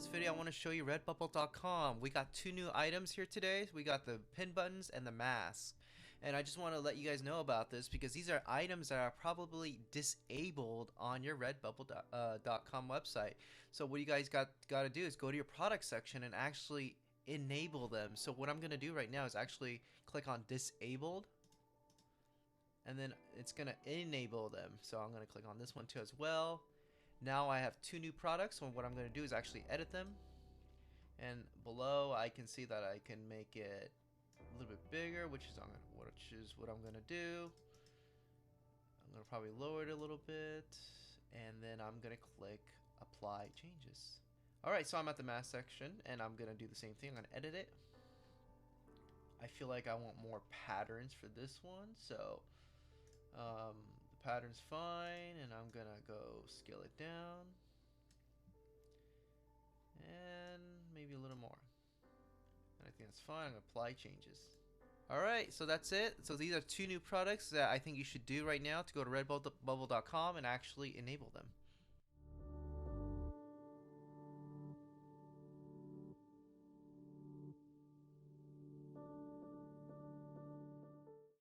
this video, I want to show you Redbubble.com. We got two new items here today. We got the pin buttons and the mask. And I just want to let you guys know about this because these are items that are probably disabled on your Redbubble.com website. So what you guys got to do is go to your product section and actually enable them. So what I'm going to do right now is actually click on disabled. And then it's going to enable them. So I'm going to click on this one too as well. Now I have two new products, so what I'm going to do is actually edit them. And below I can see that I can make it a little bit bigger, which is what I'm going to do. I'm going to probably lower it a little bit. And then I'm going to click apply changes. Alright, so I'm at the mask section and I'm going to do the same thing. I'm going to edit it. I feel like I want more patterns for this one, so the pattern's fine, and I'm gonna go scale it down and maybe a little more, and I think that's fine. I'm gonna apply changes. Alright, so that's it. So these are two new products that I think you should do right now to go to redbubble.com and actually enable them.